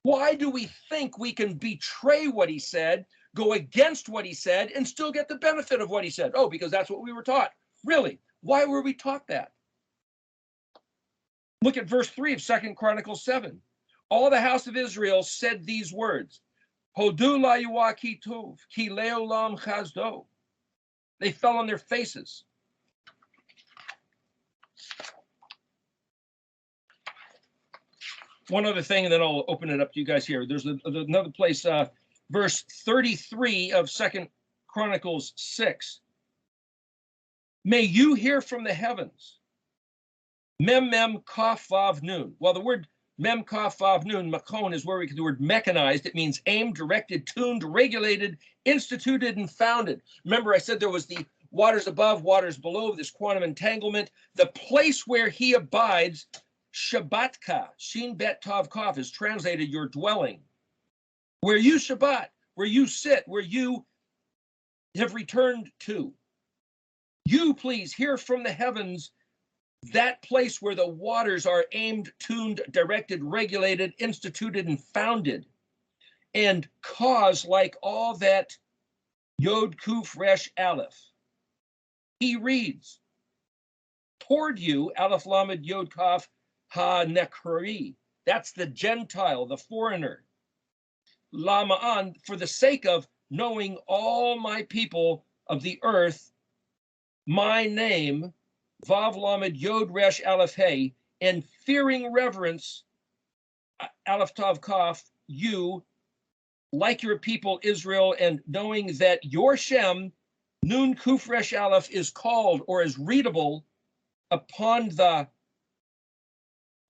Why do we think we can betray what he said, go against what he said, and still get the benefit of what he said? Oh, because that's what we were taught. Really? Why were we taught that? Look at verse 3 of 2 Chronicles 7. All the house of Israel said these words, Hodu la YAH P2, ki leolam chazdo. They fell on their faces. One other thing, and then I'll open it up to you guys here. There's another place, verse 33 of 2 Chronicles 6. May you hear from the heavens. Mem, mem, kaf, vav, nun. Well, the word mem, kaf, vav, nun, makon, is where we get the word mechanized. It means aimed, directed, tuned, regulated, instituted, and founded. Remember, I said there was the waters above, waters below, this quantum entanglement. The place where he abides, Shabbatka, Shin Bet Tav Kaf, is translated your dwelling. Where you Shabbat, where you sit, where you have returned to. You please hear from the heavens, that place where the waters are aimed, tuned, directed, regulated, instituted, and founded. And cause like all that Yod Kuf Resh Aleph. He reads, toward you, Aleph Lamed Yod Kaf Ha-Nekri. That's the Gentile, the foreigner. Lama'an, for the sake of knowing all my people of the earth, my name, Vav Lamed Yod Resh Aleph Hey, and fearing reverence, Aleph Tav Kaf, you, like your people Israel, and knowing that your Shem, Nun Kuf Resh Aleph, is called or is readable upon the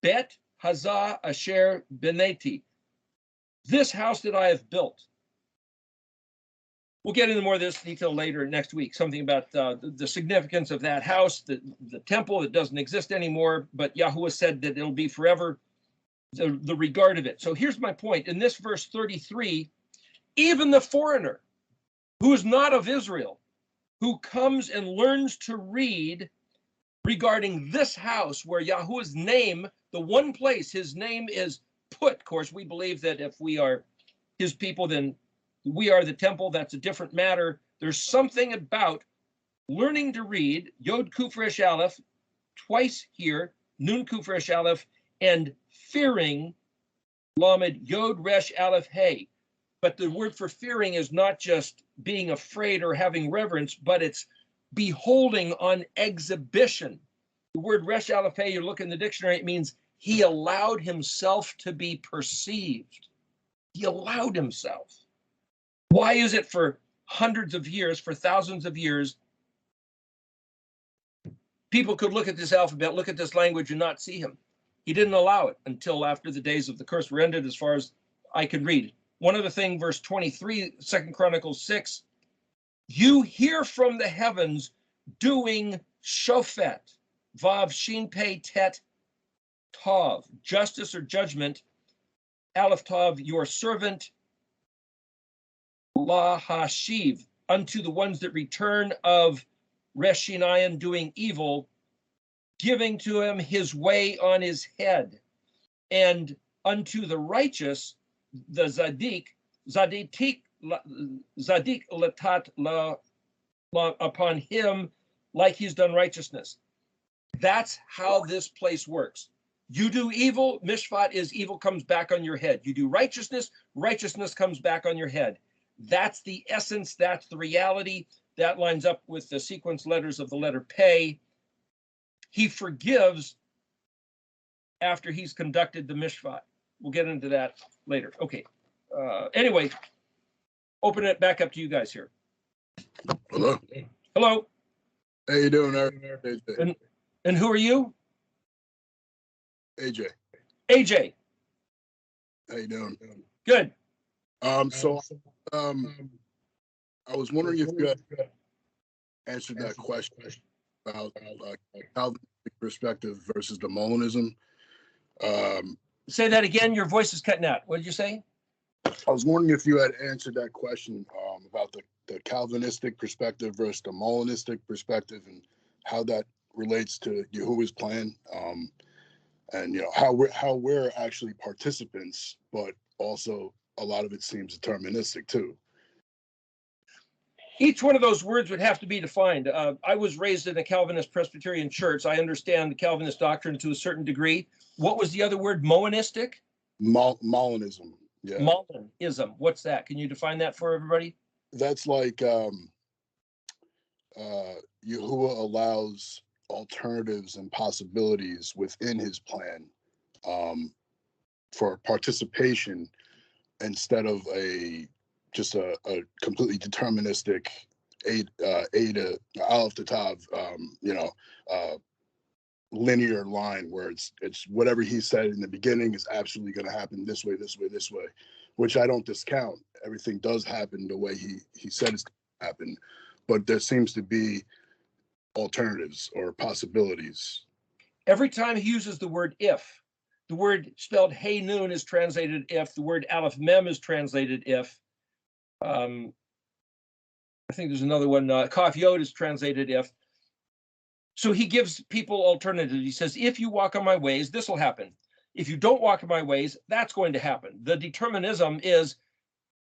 Bet Hazah Asher Beneti, this house that I have built. We'll get into more of this detail later next week, something about the significance of that house, the temple that doesn't exist anymore, but Yahuwah said that it'll be forever, the regard of it. So here's my point. In this verse 33, even the foreigner who is not of Israel, who comes and learns to read regarding this house where Yahuwah's name, the one place his name is put. Of course, we believe that if we are his people, then we are the temple. That's a different matter. There's something about learning to read Yod Kuf Resh Aleph, twice here, Nun Kuf Resh Aleph, and fearing Lamed Yod Resh Aleph Hey. But the word for fearing is not just being afraid or having reverence, but it's beholding on exhibition. The word Resh Aleph Hey, you look in the dictionary, it means he allowed himself to be perceived. He allowed himself. Why is it for hundreds of years, for thousands of years, people could look at this alphabet, look at this language, and not see him? He didn't allow it until after the days of the curse were ended, as far as I could read. One other thing, verse 23, 2 Chronicles 6, you hear from the heavens doing shofet, vav, shin, pei, tet, tav, justice or judgment, aleph, tav, your servant, la hashiv, unto the ones that return of Reshinayan doing evil, giving to him his way on his head, and unto the righteous, the zadik latat la upon him, like he's done righteousness. That's how this place works. You do evil, mishpat is evil comes back on your head. You do righteousness, righteousness comes back on your head. That's the essence, that's the reality. That lines up with the sequence letters of the letter Pei. He forgives after he's conducted the mishpat. We'll get into that later. Okay. Anyway, open it back up to you guys here. Hello. Hello. How you doing, AJ? And who are you? AJ. AJ. How you doing? Good. So I was wondering if you had answered that question about Calvinistic perspective versus the Molinism. Say that again. Your voice is cutting out. What did you say? I was wondering if you had answered that question about the Calvinistic perspective versus the Molinistic perspective, and how that relates to Yahuwah's plan, and how we're actually participants, but also a lot of it seems deterministic too. Each one of those words would have to be defined. I was raised in a Calvinist Presbyterian church. I understand the Calvinist doctrine to a certain degree. What was the other word? Monistic? Molinism. Yeah. Molinism. What's that? Can you define that for everybody? That's like Yahuwah allows alternatives and possibilities within his plan for participation, instead of just a completely deterministic Aleph to Tav, linear line where it's whatever he said in the beginning is absolutely going to happen this way, which I don't discount. Everything does happen the way he said it's going to happen, but there seems to be alternatives or possibilities. Every time he uses the word if, the word spelled hey noon is translated if, the word aleph mem is translated if. I think there's another one, kaf yod is translated if. So he gives people alternatives. He says, if you walk on my ways, this will happen. If you don't walk in my ways, that's going to happen. The determinism is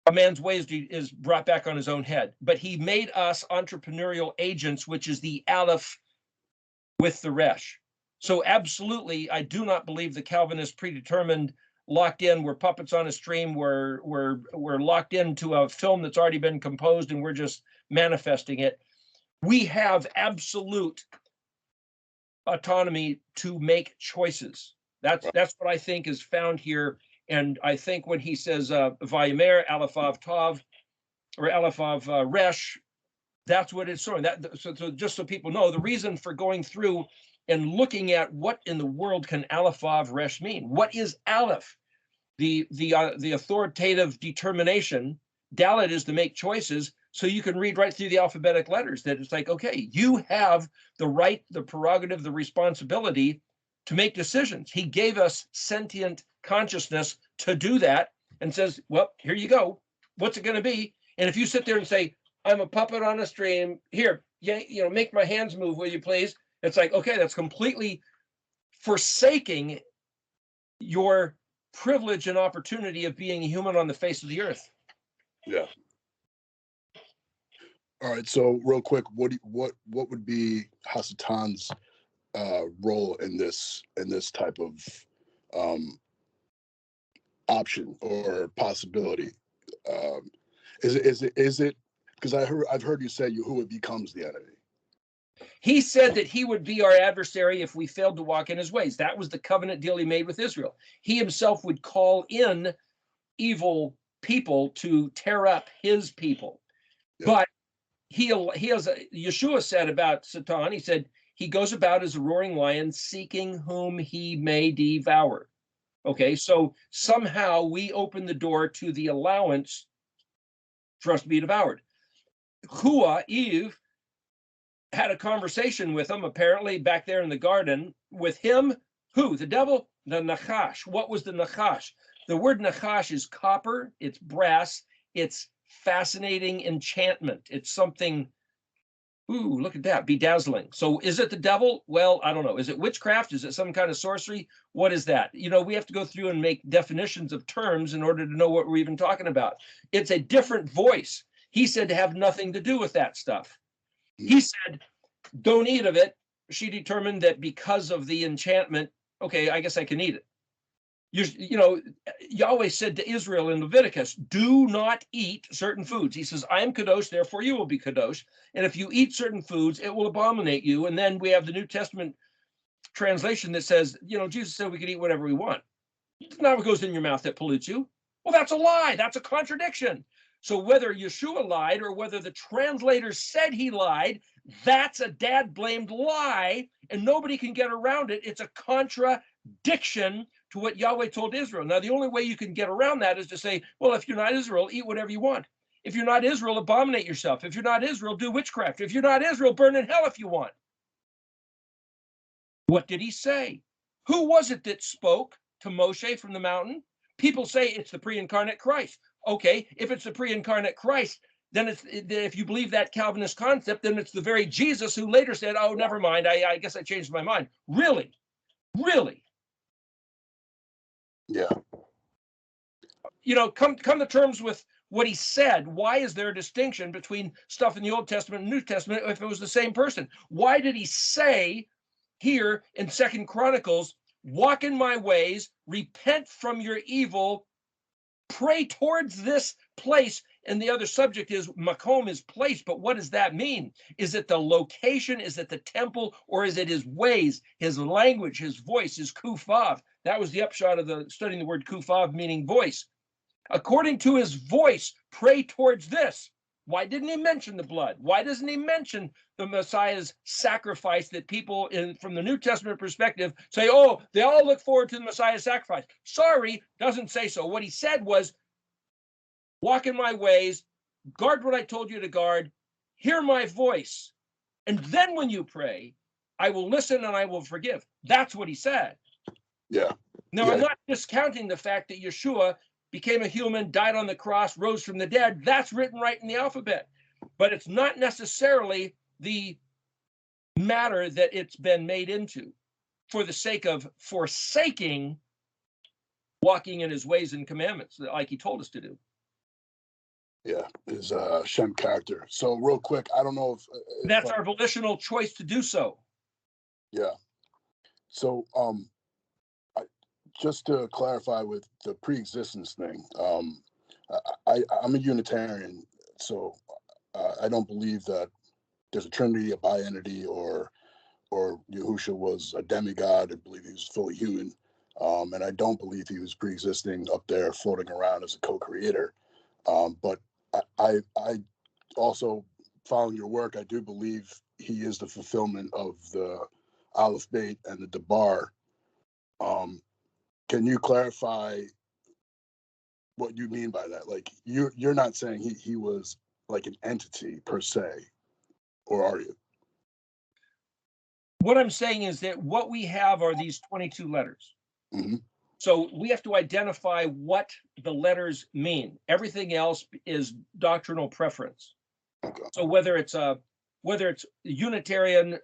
a man's ways is brought back on his own head. But he made us entrepreneurial agents, which is the aleph with the resh. So absolutely, I do not believe the Calvinist predetermined, locked in, we're puppets on a stream, we're locked into a film that's already been composed and we're just manifesting it. We have absolute autonomy to make choices. That's what I think is found here. And I think when he says Vayimer, Alephav Tav, or Alephav Resh, that's what it's showing. So just so people know, the reason for going through and looking at what in the world can Alephav Resh mean? What is Aleph? The authoritative determination. Dalet is to make choices. So you can read right through the alphabetic letters that it's like, okay, you have the right, the prerogative, the responsibility to make decisions. He gave us sentient consciousness to do that and says, well, here you go. What's it going to be? And if you sit there and say, I'm a puppet on a stream, here, make my hands move, will you please? It's like, okay, that's completely forsaking your privilege and opportunity of being a human on the face of the earth. Yeah. All right. So real quick, what would be Hasatan's role in this type of option or possibility? Is it because I've heard you say Yahuwah becomes the enemy. He said that he would be our adversary if we failed to walk in his ways. That was the covenant deal he made with Israel. He himself would call in evil people to tear up his people. Yeah. But Yeshua said about Satan, he said, he goes about as a roaring lion, seeking whom he may devour. Okay, so somehow we open the door to the allowance for us to be devoured. YAH, Eve, had a conversation with him, apparently back there in the garden, with him, who? The devil? The Nachash. What was the Nachash? The word Nachash is copper, it's brass, it's fascinating enchantment. It's something, ooh, look at that, bedazzling. So is it the devil? Well, I don't know. Is it witchcraft? Is it some kind of sorcery? What is that? You know, we have to go through and make definitions of terms in order to know what we're even talking about. It's a different voice. He said to have nothing to do with that stuff. He said, don't eat of it. She determined that because of the enchantment, okay, I guess I can eat it. You know, Yahweh said to Israel in Leviticus, do not eat certain foods. He says, I am kadosh, therefore you will be kadosh. And if you eat certain foods, it will abominate you. And then we have the New Testament translation that says, you know, Jesus said we could eat whatever we want. It's not what goes in your mouth that pollutes you. Well, that's a lie. That's a contradiction. So whether Yeshua lied or whether the translators said he lied, that's a dad-blamed lie, and nobody can get around it. It's a contradiction to what Yahweh told Israel. Now, the only way you can get around that is to say, well, if you're not Israel, eat whatever you want. If you're not Israel, abominate yourself. If you're not Israel, do witchcraft. If you're not Israel, burn in hell if you want. What did he say? Who was it that spoke to Moshe from the mountain? People say it's the pre-incarnate Christ. Okay, if it's the pre-incarnate Christ, then it's, if you believe that Calvinist concept, then it's the very Jesus who later said, oh, never mind, I guess I changed my mind. Really? Really? Yeah. You know, come to terms with what he said. Why is there a distinction between stuff in the Old Testament and New Testament if it was the same person? Why did he say here in 2 Chronicles, walk in my ways, repent from your evil, pray towards this place? And the other subject is makom, is place. But what does that mean? Is it the location? Is it the temple? Or is it his ways, his language, his voice, his kufav? That was the upshot of the studying the word kufav, meaning voice. According to his voice, pray towards this. Why didn't he mention the blood? Why doesn't he mention the Messiah's sacrifice that people from the New Testament perspective say, oh, they all look forward to the Messiah's sacrifice? Sorry, doesn't say so. What he said was, walk in my ways, guard what I told you to guard, hear my voice, and then when you pray, I will listen and I will forgive. That's what he said. Yeah. Now, I'm not discounting the fact that Yeshua became a human, died on the cross, rose from the dead. That's written right in the alphabet. But it's not necessarily the matter that it's been made into for the sake of forsaking walking in his ways and commandments, like he told us to do. Yeah, his Shem character. So real quick, I don't know if that's our volitional choice to do so. Yeah. So just to clarify with the pre-existence thing, I'm a Unitarian, so I don't believe that there's a Trinity, a bientity, or Yahusha was a demigod. I believe he was fully human, and I don't believe he was pre-existing up there floating around as a co-creator. But I also, following your work, I do believe he is the fulfillment of the Aleph Bet and the Debar. Can you clarify what you mean by that? Like, you're not saying he was like an entity per se, or are you? What I'm saying is that what we have are these 22 letters. Mm-hmm. So we have to identify what the letters mean. Everything else is doctrinal preference. Okay. So whether it's Unitarian,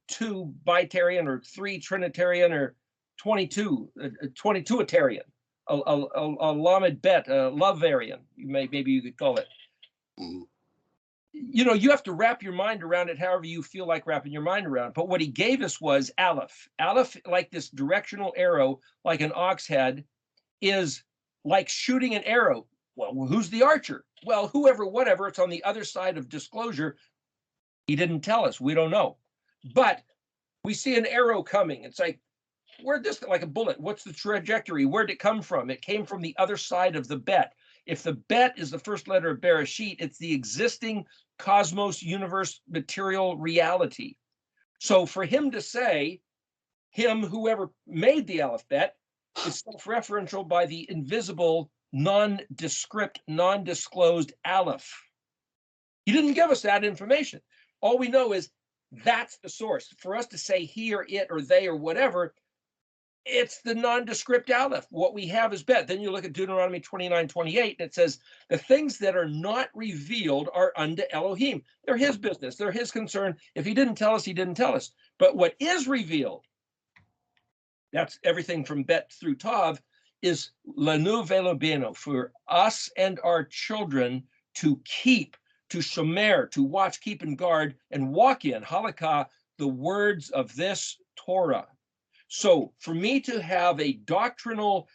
2 Bitarian, or 3 Trinitarian, or 22-atarian, a Lamed Bet, a Lovarian, maybe you could call it. Mm-hmm. You know, you have to wrap your mind around it however you feel like wrapping your mind around it. But what he gave us was Aleph. Aleph, like this directional arrow, like an ox head, is like shooting an arrow. Well, who's the archer? Well, whoever, whatever, it's on the other side of disclosure. He didn't tell us. We don't know. But we see an arrow coming. It's like, where'd this, like a bullet, what's the trajectory? Where'd it come from? It came from the other side of the bet. If the bet is the first letter of Bereshit, it's the existing cosmos, universe, material reality. So for him to say, him, whoever made the alphabet, is self-referential by the invisible, nondescript, non-disclosed Aleph. He didn't give us that information. All we know is that's the source. For us to say he or it or they or whatever, it's the nondescript Aleph. What we have is bet. Then you look at Deuteronomy 29:28, and it says, the things that are not revealed are unto Elohim. They're his business. They're his concern. If he didn't tell us, he didn't tell us. But what is revealed, that's everything from bet through tav, is lanu velobeno, for us and our children to keep, to shomer, to watch, keep, and guard, and walk in, halakha, the words of this Torah. So for me to have a doctrinal,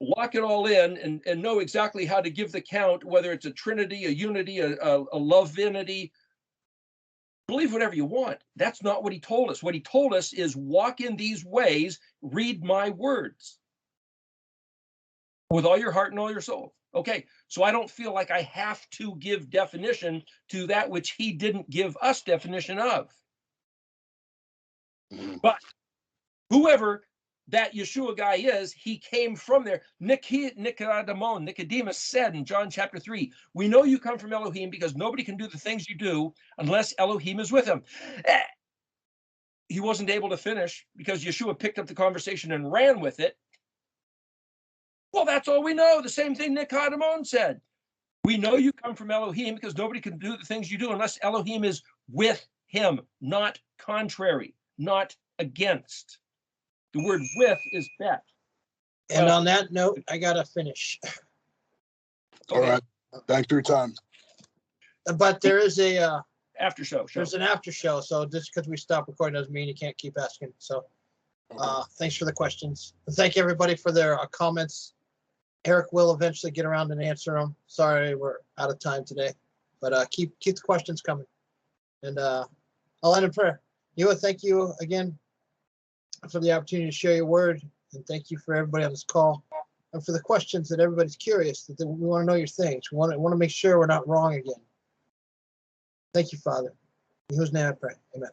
lock it all in and know exactly how to give the count, whether it's a trinity, a unity, a lovevinity, believe whatever you want. That's not what he told us. What he told us is walk in these ways, read my words with all your heart and all your soul. Okay, so I don't feel like I have to give definition to that which he didn't give us definition of. But whoever that Yeshua guy is, he came from there. Nicodemus said in John chapter 3, we know you come from Elohim because nobody can do the things you do unless Elohim is with him. He wasn't able to finish because Yeshua picked up the conversation and ran with it. Well, that's all we know. The same thing Nicodemus said. We know you come from Elohim because nobody can do the things you do unless Elohim is with him, not contrary, not against. The word with is bet. And on that note, I gotta finish. All right. Thanks for your time. But there is a after show. There's an after show, so just because we stop recording doesn't mean you can't keep asking. So thanks for the questions. And thank everybody for their comments. Eric will eventually get around and answer them. Sorry, we're out of time today, but keep the questions coming. And I'll end in prayer. YAH, thank you again for the opportunity to share your word, and thank you for everybody on this call and for the questions that everybody's curious, that we want to know your things. We want to make sure we're not wrong again. Thank you, Father. In whose name I pray. Amen.